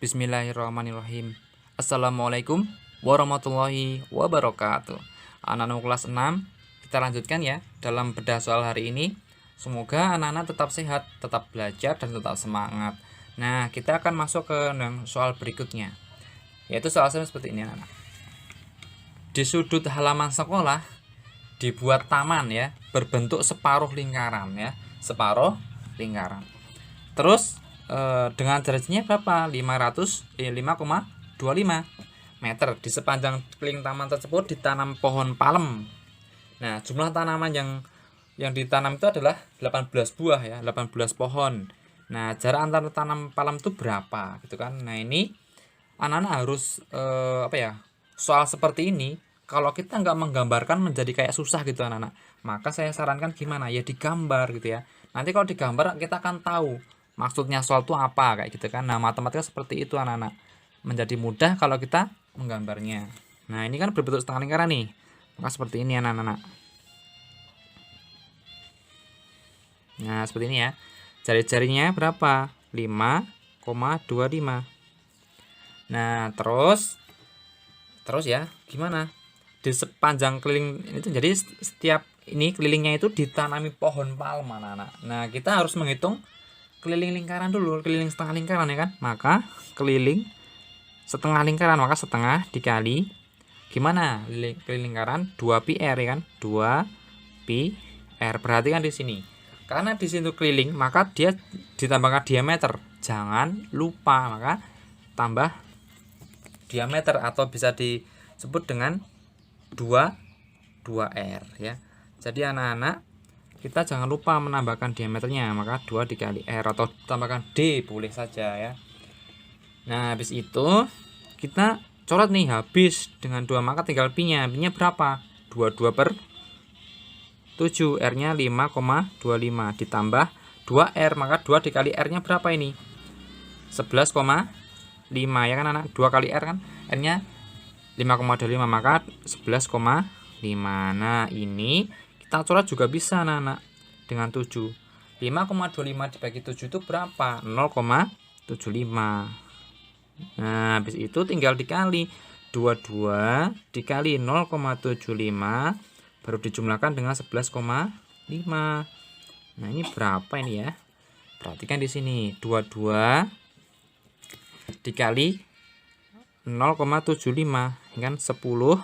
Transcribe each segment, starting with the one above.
Bismillahirrahmanirrahim. Assalamualaikum warahmatullahi wabarakatuh. Anak-anak kelas 6, kita lanjutkan ya dalam bedah soal hari ini. Semoga anak-anak tetap sehat, tetap belajar dan tetap semangat. Nah, kita akan masuk ke soal berikutnya. Yaitu soal-soal seperti ini, anak-anak. Di sudut halaman sekolah dibuat taman ya, berbentuk separuh lingkaran ya, separuh lingkaran. Terus dengan jaraknya berapa? 5,25 meter. Di sepanjang keliling taman tersebut ditanam pohon palem. Nah, jumlah tanaman yang ditanam itu adalah 18 buah ya, 18 pohon. Nah, jarak antara tanam palem itu berapa gitu kan. Nah, ini anak-anak harus soal seperti ini kalau kita nggak menggambarkan menjadi kayak susah gitu anak-anak. Maka saya sarankan gimana ya, digambar gitu ya. Nanti kalau digambar kita akan tahu maksudnya soal itu apa kayak gitu kan. Nah, matematika seperti itu anak-anak, menjadi mudah kalau kita menggambarnya. Nah, ini kan berbentuk setengah lingkaran nih, maka seperti ini anak-anak. Nah, seperti ini ya, jari-jarinya berapa? 5,25. Nah, terus ya gimana, di sepanjang keliling itu, jadi setiap ini kelilingnya itu ditanami pohon palem anak-anak. Nah, kita harus menghitung keliling lingkaran dulu, keliling setengah lingkaran ya kan. Maka keliling setengah lingkaran, maka setengah dikali gimana? Keliling lingkaran 2πr ya kan, 2πr. Perhatikan di sini. Karena di situ keliling, maka dia ditambahkan diameter. Jangan lupa, maka tambah diameter atau bisa disebut dengan 2r ya. Jadi anak-anak, kita jangan lupa menambahkan diameternya, maka 2 dikali r atau tambahkan d boleh saja ya. Nah, habis itu kita coret nih, habis dengan 2, maka tinggal pi-nya. Pi-nya berapa? 22/7, r-nya 5,25 ditambah 2r, maka 2 dikali r-nya berapa ini? 11,5 ya kan anak. 2 kali r kan, r-nya 5,25, maka 11,5. Nah, ini kita coret juga bisa anak-anak dengan 7. 5,25 dibagi 7 itu berapa? 0,75. Nah, habis itu tinggal dikali 22 dikali 0,75 baru dijumlahkan dengan 11,5. Nah, ini berapa ini ya? Perhatikan di sini, 22 dikali 0,75 kan 10,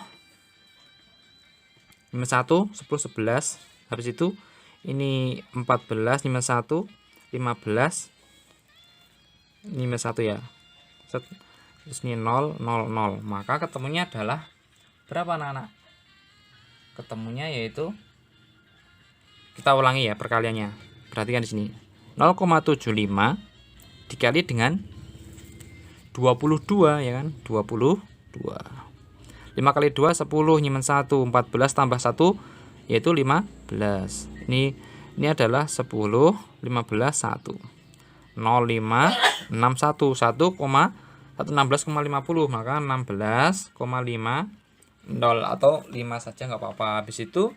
51, 10, 11. Habis itu ini 14, 51, 15, ini 1 ya. Terus ini 0, 0, 0. Maka ketemunya adalah berapa anak-anak? Ketemunya yaitu, kita ulangi ya perkaliannya. Perhatikan di sini. 0,75 dikali dengan 22 ya kan? 22. 5 kali 2 10, nyimen 1, 14 tambah 1 yaitu 15. Ini adalah 10, 15, 1. 0,5, 61, 1,116,50, maka 16,50 atau 5 saja nggak apa-apa. Habis itu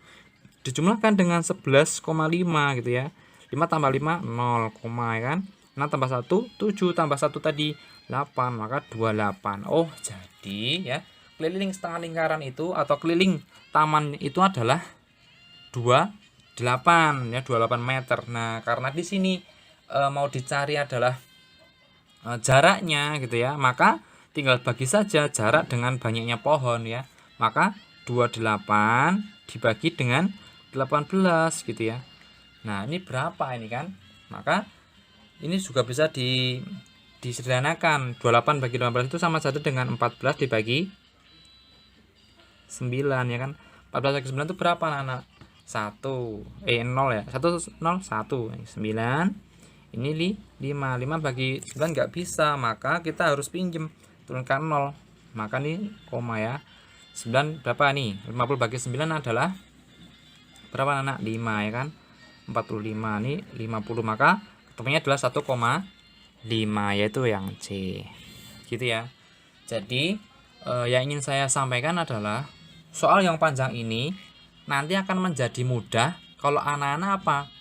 dijumlahkan dengan 11,5 gitu ya. 5 tambah 5 0, ya kan. 6 tambah 1 7, tambah 1 tadi 8, maka 28. Oh, jadi ya, keliling setengah lingkaran itu atau keliling taman itu adalah 28 ya, 28 meter. Nah, karena di sini mau dicari adalah jaraknya gitu ya, maka tinggal bagi saja jarak dengan banyaknya pohon ya. Maka 28 dibagi dengan 18 gitu ya. Nah, ini berapa ini kan? Maka ini juga bisa disederhanakan. 28 bagi 18 itu sama saja dengan 14 dibagi 9 ya kan. 14 bagi 9 itu berapa anak-anak? 0 ya. 1, 0, 1, 9. Ini 5 bagi 9 nggak bisa, maka kita harus pinjem, turunkan 0. Maka ini koma ya. 9 berapa nih? 50 bagi 9 adalah berapa anak? 5 ya kan. 45, ini 50, maka ketemunya adalah 1,5 yaitu yang C. Gitu ya. Jadi yang ingin saya sampaikan adalah soal yang panjang ini nanti akan menjadi mudah kalau anak-anak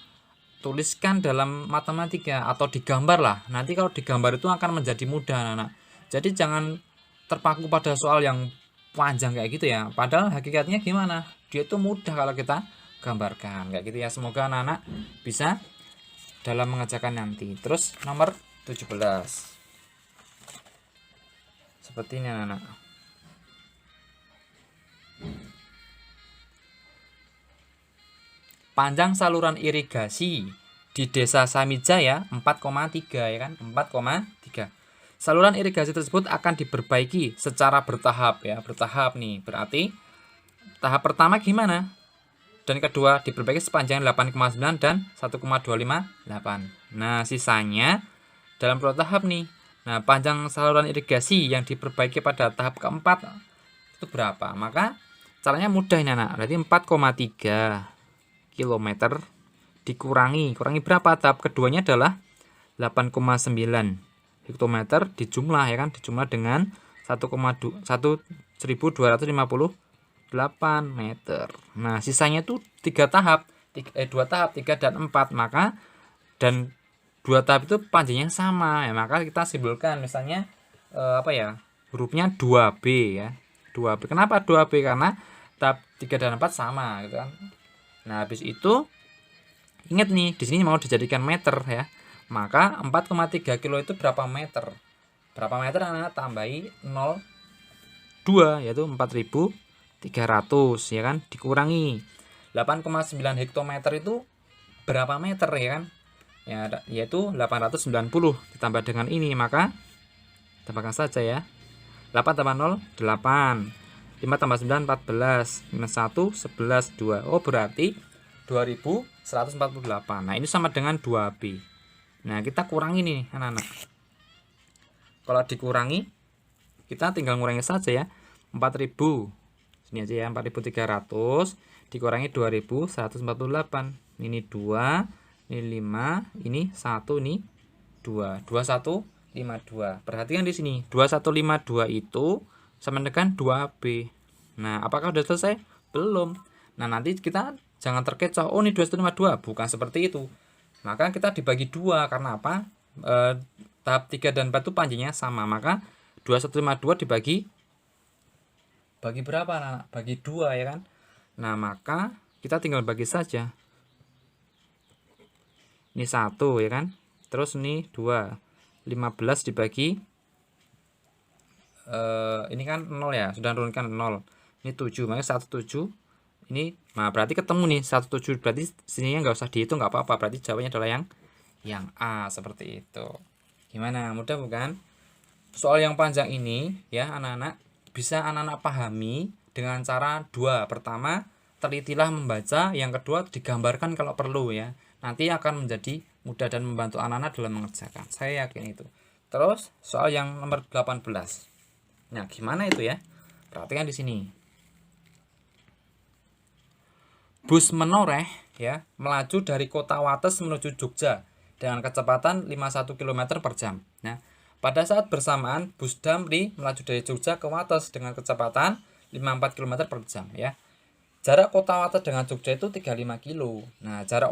tuliskan dalam matematika atau digambar lah. Nanti kalau digambar itu akan menjadi mudah anak-anak. Jadi jangan terpaku pada soal yang panjang kayak gitu ya. Padahal hakikatnya gimana? Dia itu mudah kalau kita gambarkan kayak gitu ya. Semoga anak-anak bisa dalam mengerjakan nanti. Terus nomor 17. Seperti ini anak-anak. Panjang saluran irigasi di Desa Samijaya 4,3 ya kan? 4,3. Saluran irigasi tersebut akan diperbaiki secara bertahap ya, bertahap nih. Berarti tahap pertama gimana? Dan kedua diperbaiki sepanjang 8,9 dan 1,258. Nah, sisanya dalam dua tahap nih. Nah, panjang saluran irigasi yang diperbaiki pada tahap keempat itu berapa? Maka caranya mudah ini anak. Berarti 4,3 km kurangi berapa? Tahap keduanya adalah 8,9 hektometer dijumlah ya kan, dijumlah dengan 1,1258 meter. Nah, sisanya itu 2 tahap, 3 dan 4. Maka dan 2 tahap itu panjangnya sama ya, maka kita simpulkan misalnya hurufnya 2B ya. 2B. Kenapa 2B? Karena tahap 3 dan 4 sama gitu kan. Nah, habis itu ingat nih, di sini mau dijadikan meter ya. Maka 4,3 kilo itu berapa meter? Berapa meter anak tambahi 0,2 yaitu 4.300 ya kan, dikurangi 8,9 hektometer itu berapa meter ya kan? Ya, yaitu 890 ditambah dengan ini, maka tambahkan saja ya. 8 tambah 0 8. 5 tambah 9 14. Minus 1 11 2. Oh, berarti 2148. Nah, ini sama dengan 2B. Nah, kita kurangi nih anak-anak. Kalau dikurangi, kita tinggal ngurangi saja ya. 4000. Sini aja ya, 4300 dikurangi 2148. Ini 2, ini 5, ini 1, ini 2. 2152. Perhatikan di sini, 2152 itu sama dengan 2B. Nah, apakah sudah selesai? Belum. Nah, nanti kita jangan terkecoh, oh ini 2152, bukan seperti itu. Maka kita dibagi 2, karena apa? Tahap 3 dan 4 itu panjangnya sama, maka 2152 dibagi berapa anak? Bagi 2 ya kan. Nah, maka kita tinggal bagi saja. Ini 1 ya kan. Terus ini 2. 15 dibagi ini kan 0 ya, sudah turunkan 0. Ini 7, maka 17. Ini, nah berarti ketemu nih 17, berarti sininya nggak usah dihitung, nggak apa-apa, berarti jawabannya adalah yang A, seperti itu. Gimana, mudah bukan? Soal yang panjang ini ya anak-anak bisa anak-anak pahami dengan cara 2. Pertama, telitilah membaca, yang kedua digambarkan kalau perlu ya. Nanti akan menjadi mudah dan membantu anak-anak dalam mengerjakan, saya yakin itu. Terus soal yang nomor 18. Nah, gimana itu ya? Perhatikan di sini. Bus menoreh ya melaju dari kota Wates menuju Jogja dengan kecepatan 51 km per jam. Nah, pada saat bersamaan bus Damri melaju dari Jogja ke Wates dengan kecepatan 54 km per jam ya. Jarak kota Wates dengan Jogja itu 35 kilo. Nah, jarak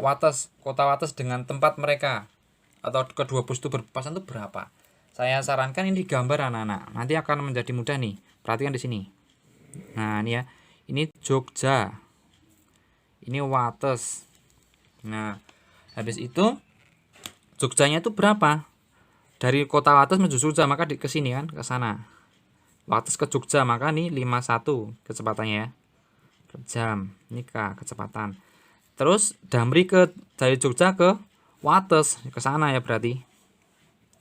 kota Wates dengan tempat mereka atau kedua bus itu berpapasan itu berapa? Saya sarankan ini digambar anak-anak. Nanti akan menjadi mudah nih. Perhatikan di sini. Nah, ini ya. Ini Jogja. Ini Wates. Nah, habis itu Jogjanya itu berapa? Dari kota Wates menuju Jogja, maka ke sini kan, ke sana. Wates ke Jogja, maka ini 51 kecepatannya ya. Per jam. Ini kecepatan. Terus Damri dari Jogja ke Wates, ke sana ya berarti.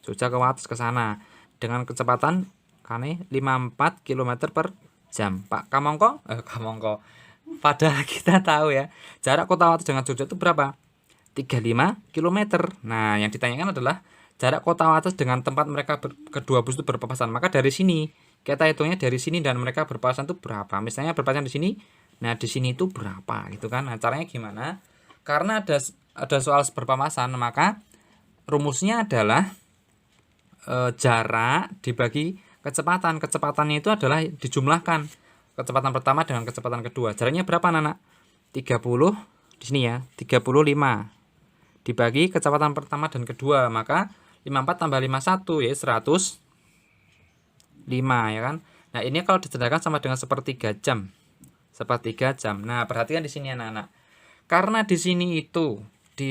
Jogja ke Wates ke sana dengan kecepatan kane 54 km per jam. Pak Kamongko? Kamongko. Padahal kita tahu ya, jarak kota Wates dengan Jogja itu berapa? 35 km. Nah, yang ditanyakan adalah jarak kota Wates dengan tempat mereka kedua bus itu berpapasan. Maka dari sini kita hitungnya dari sini dan mereka berpapasan itu berapa? Misalnya berpapasan di sini. Nah, di sini itu berapa gitu kan? Nah, caranya gimana? Karena ada soal berpapasan, maka rumusnya adalah jarak dibagi kecepatan. Kecepatannya itu adalah dijumlahkan kecepatan pertama dengan kecepatan kedua. Jaraknya berapa anak? 30 di sini ya, 35 dibagi kecepatan pertama dan kedua, maka 54 tambah 51 ya 100 5 ya kan. Nah, ini kalau disederhanakan sama dengan sepertiga jam. Sepertiga jam. Nah, perhatikan di sini anak-anak. Karena di sini itu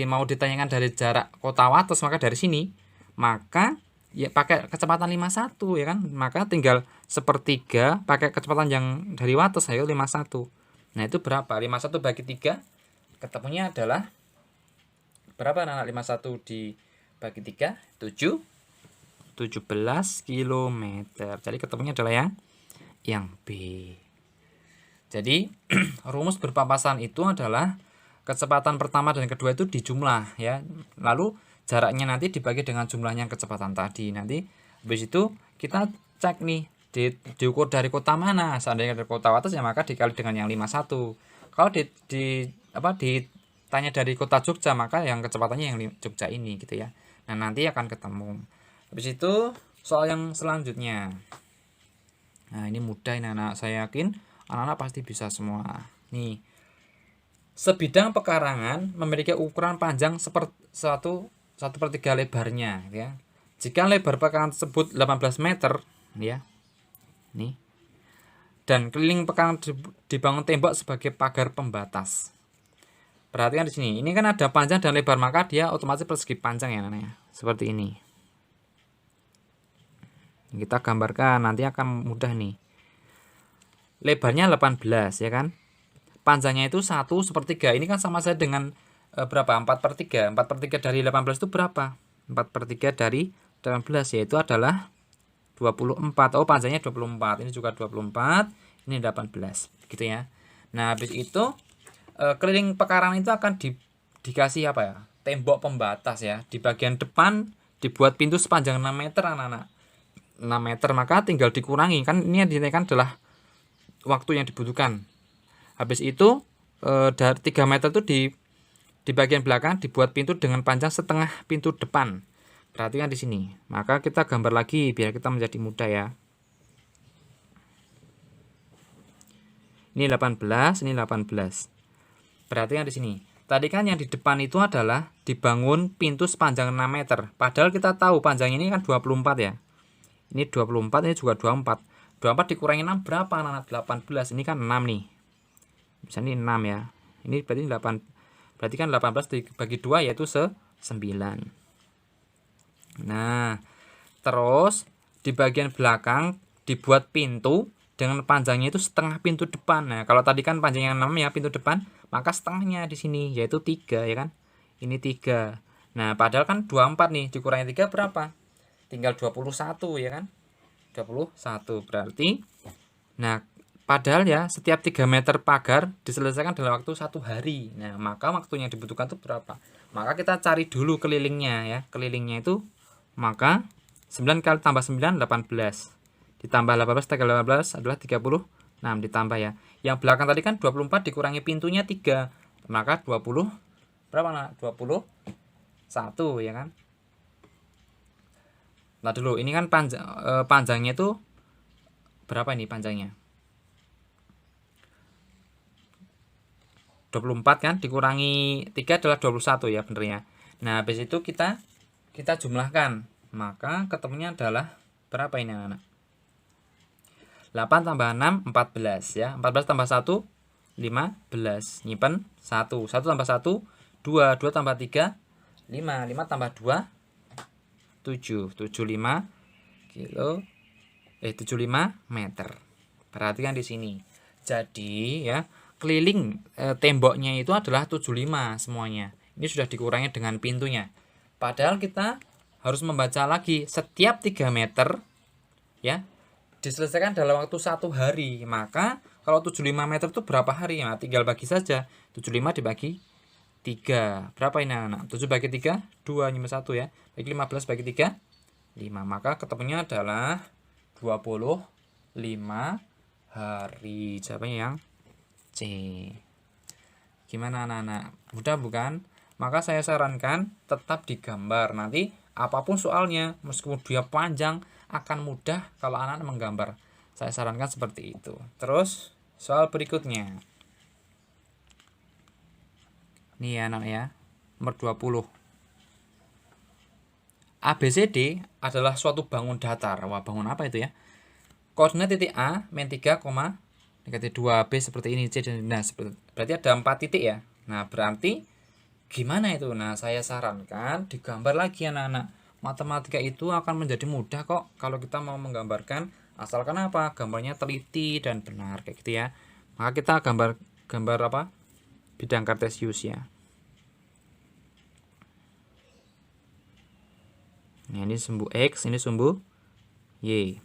mau ditanyakan dari jarak kota Wates, maka dari sini maka ya pakai kecepatan 51 ya kan. Maka tinggal sepertiga pakai kecepatan yang dari Wates, ayo 51. Nah, itu berapa? 51 bagi 3 ketemunya adalah berapa anak? 51 dibagi 3 17 km. Jadi ketemunya adalah yang B. Jadi rumus berpapasan itu adalah kecepatan pertama dan kedua itu dijumlah ya. Lalu jaraknya nanti dibagi dengan jumlahnya kecepatan tadi. Nanti habis itu kita cek nih diukur dari kota mana. Seandainya dari kota Wates ya maka dikali dengan yang 51. Kalau ditanya dari kota Jogja maka yang kecepatannya yang Jogja ini gitu ya. Nah, nanti akan ketemu. Habis itu soal yang selanjutnya. Nah, ini mudah ini anak, saya yakin anak-anak pasti bisa semua. Nih. Sebidang pekarangan memiliki ukuran panjang 1/3 lebarnya ya. Jika lebar pekarangan tersebut 18 meter ya. Nih. Dan keliling pekarangan dibangun tembok sebagai pagar pembatas. Perhatikan di sini. Ini kan ada panjang dan lebar, maka dia otomatis persegi panjang ya anak-anak. Seperti ini. Kita gambarkan, nanti akan mudah nih. Lebarnya 18 ya kan. Panjangnya itu 1/3. Ini kan sama saja dengan berapa? 4/3. 4/3 dari 18 itu berapa? 4/3 dari 18 yaitu adalah 24. Oh, panjangnya 24. Ini juga 24. Ini 18 gitu ya. Nah, habis itu keliling pekarangan itu akan dikasih apa ya? Tembok pembatas ya. Di bagian depan dibuat pintu sepanjang 6 meter anak-anak. 6 meter, maka tinggal dikurangi. Kan ini yang dinaikkan adalah waktu yang dibutuhkan. Habis itu dari 3 meter itu di bagian belakang dibuat pintu dengan panjang setengah pintu depan. Perhatikan di sini. Maka kita gambar lagi biar kita menjadi mudah ya. Ini 18, ini 18. Perhatikan di sini. Tadi kan yang di depan itu adalah dibangun pintu sepanjang 6 meter. Padahal kita tahu panjangnya ini kan 24 ya. Ini 24, ini juga 24. 24 dikurangi 6 berapa anak? 18. Ini kan 6 nih. Misalnya ini 6 ya. Ini berarti 8. Berarti kan 18 dibagi 2 yaitu 9. Nah, terus di bagian belakang dibuat pintu dengan panjangnya itu setengah pintu depan. Nah, kalau tadi kan panjangnya 6 ya pintu depan, maka setengahnya di sini yaitu 3 ya kan. Ini 3. Nah, padahal kan 24 nih dikurangi 3 berapa? Tinggal 21 ya kan. 21 berarti. Nah, padahal ya setiap 3 meter pagar diselesaikan dalam waktu 1 hari. Nah, maka waktu yang dibutuhkan itu berapa? Maka kita cari dulu kelilingnya ya. Kelilingnya itu maka 9 kali tambah 9 18. Ditambah 18 kali 18 adalah 36 ditambah ya. Yang belakang tadi kan 24 dikurangi pintunya 3. Maka 20 berapa nak? 21 ya kan. Nah dulu ini kan panjangnya itu berapa ini panjangnya? 24 kan dikurangi 3 adalah 21 ya bener ya. Nah habis itu kita jumlahkan. Maka ketemunya adalah berapa ini anak? 8 tambah 6 14 ya. 14 tambah 1 15. Nyimpen 1. 1 tambah 1 2. 2 tambah 3 5. 5 tambah 2 75 meter. Perhatikan di sini. Jadi ya, keliling temboknya itu adalah 75 semuanya. Ini sudah dikurangi dengan pintunya. Padahal kita harus membaca lagi setiap 3 meter ya diselesaikan dalam waktu 1 hari. Maka kalau 75 meter itu berapa hari? Nah, tinggal bagi saja. 75 dibagi 3. Berapa ini anak? 7 bagi 3 2 nyimpen 1 ya. Bagi 15 bagi 3 5. Maka ketemunya adalah 25 hari. Jawabannya yang C. Gimana anak-anak? Mudah bukan? Maka saya sarankan tetap digambar. Nanti apapun soalnya meskipun dia panjang akan mudah kalau anak-anak menggambar. Saya sarankan seperti itu. Terus soal berikutnya. Nih ya anak ya, nomor 20. ABCD adalah suatu bangun datar. Wah, bangun apa itu ya? koordinat titik A min 3, negatif 2B seperti ini C. Nah, berarti ada 4 titik ya. Nah, berarti gimana itu? Nah, saya sarankan digambar lagi anak-anak. Matematika itu akan menjadi mudah kok kalau kita mau menggambarkan, asalkan apa? Gambarnya teliti dan benar kayak gitu ya. Maka kita gambar apa? Bidang kartesius ya. Nah, ini sumbu X, ini sumbu Y.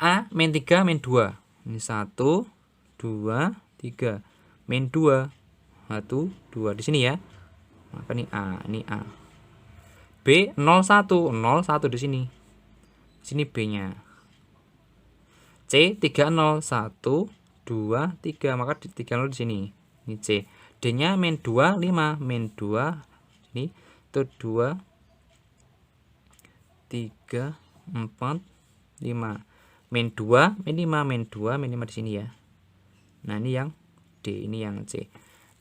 A min 3 min 2. Ini 1 2 3. Min 2 1 2 di sini ya. Maka ini A. B 0 1 di sini. Di sini B-nya. C 3 0 1 2 3, maka 3 0 di sini. Ini C. D-nya min 2 5, min 2 ini itu 2 3 4 5. Min 2 min 5 min 2 min 5 di sini ya. Nah, ini yang D, ini yang C.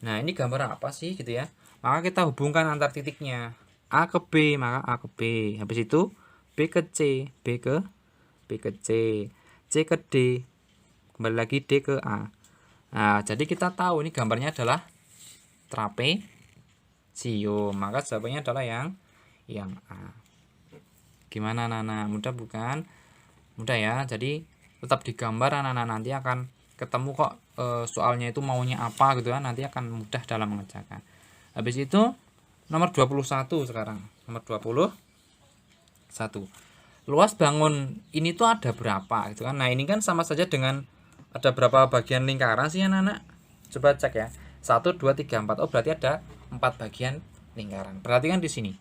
Nah, ini gambar apa sih gitu ya? Maka kita hubungkan antar titiknya. A ke B, maka A ke B. Habis itu B ke C, B ke C, C ke D, kembali lagi D ke A. Nah, jadi kita tahu ini gambarnya adalah trapesium. Maka jawabannya adalah yang A. Gimana anak-anak? Mudah bukan? Mudah ya. Jadi tetap digambar anak-anak, nanti akan ketemu kok soalnya itu maunya apa gitu kan. Nanti akan mudah dalam mengerjakan. Habis itu nomor 21 sekarang. Nomor 21. Luas bangun ini tuh ada berapa gitu kan. Nah, ini kan sama saja dengan ada berapa bagian lingkaran sih anak-anak? Coba cek ya. 1 2 3 4. Oh, berarti ada 4 bagian lingkaran. Perhatikan di sini.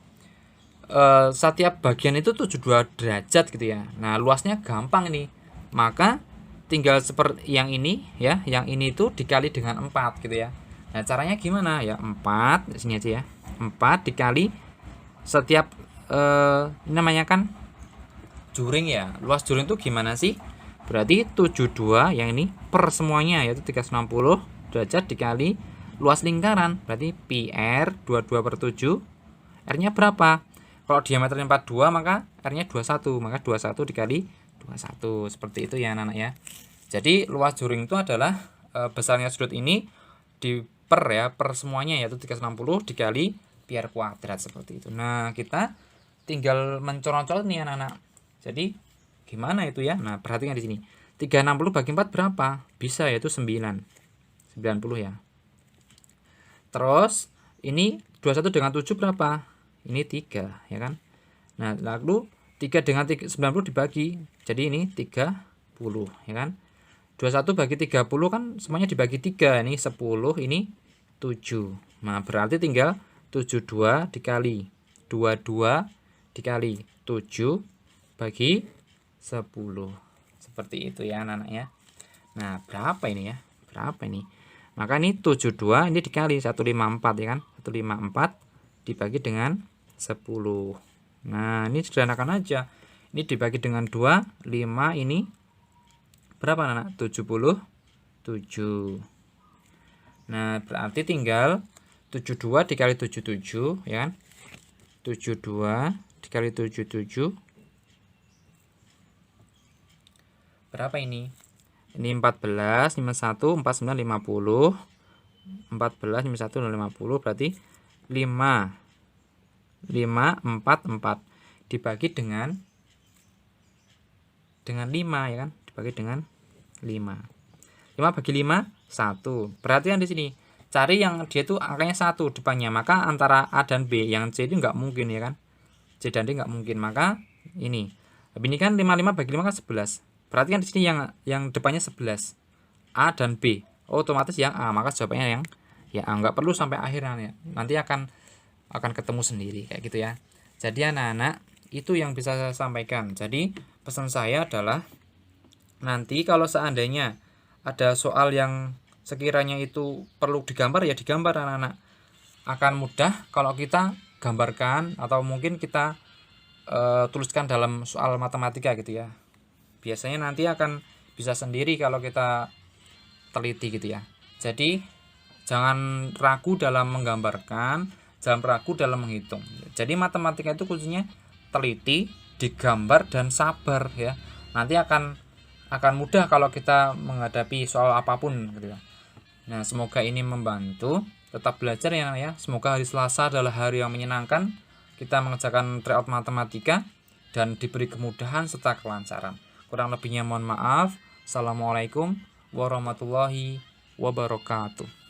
Setiap bagian itu 72 derajat gitu ya. Nah, luasnya gampang ini. Maka tinggal seperti yang ini ya, yang ini itu dikali dengan 4 gitu ya. Nah, caranya gimana? Ya 4 di sini aja ya. 4 dikali setiap ini namanya kan juring ya. Luas juring itu gimana sih? Berarti 72 yang ini per semuanya yaitu 360 derajat dikali luas lingkaran. Berarti PR 22 per 7. R-nya berapa? Kalau diameternya 42 maka R-nya 21, maka 21 dikali 21. Seperti itu ya anak-anak ya. Jadi luas juring itu adalah besarnya sudut ini di per semuanya yaitu 360 dikali pi r kuadrat seperti itu. Nah, kita tinggal mencolot-colot nih anak-anak. Jadi gimana itu ya? Nah, perhatikan di sini. 360 bagi 4 berapa? Bisa yaitu 9. 90 ya. Terus ini 21 dengan 7 berapa? Ini 3 ya kan. Nah, lalu 3 dengan 90 dibagi. Jadi ini 30 ya kan. 21 bagi 30 kan semuanya dibagi 3. Ini 10, ini 7. Nah, berarti tinggal 72 dikali 22 dikali 7 bagi 10. Seperti itu ya anak-anak ya. Nah, berapa ini ya? Berapa ini? Maka ini 72 ini dikali 154 ya kan. 154 dibagi dengan 10. Nah, ini sederhanakan aja. Ini dibagi dengan 2, 5 ini berapa anak? 77. Nah, berarti tinggal 72 dikali 77 ya kan. 72 dikali 77 berapa ini? Ini 14, 51, 49, 50. 14, 51, 50 berarti 5. 5, 4, 4 dibagi dengan 5 ya kan, dibagi dengan 5. 5 bagi 5 1. Perhatikan di sini. Cari yang dia itu angkanya 1 depannya, maka antara A dan B yang C itu enggak mungkin ya kan. C dan D enggak mungkin, maka ini. Tapi ini kan 55 bagi 5 kan 11. Perhatikan di sini yang depannya 11. A dan B. Otomatis yang A, maka jawabannya yang A. Enggak perlu sampai akhirnya ya. Nanti akan ketemu sendiri kayak gitu ya. Jadi anak-anak, itu yang bisa saya sampaikan. Jadi pesan saya adalah nanti kalau seandainya ada soal yang sekiranya itu perlu digambar ya digambar anak-anak. Akan mudah kalau kita gambarkan atau mungkin kita tuliskan dalam soal matematika gitu ya. Biasanya nanti akan bisa sendiri kalau kita teliti gitu ya. Jadi jangan ragu dalam menggambarkan, jangan ragu dalam menghitung. Jadi matematika itu khususnya teliti, digambar dan sabar ya. Nanti akan akan mudah kalau kita menghadapi soal apapun gitu ya. Nah, semoga ini membantu. Tetap belajar ya. Semoga hari Selasa adalah hari yang menyenangkan. Kita mengerjakan tryout matematika dan diberi kemudahan serta kelancaran. Kurang lebihnya mohon maaf. Assalamualaikum warahmatullahi wabarakatuh.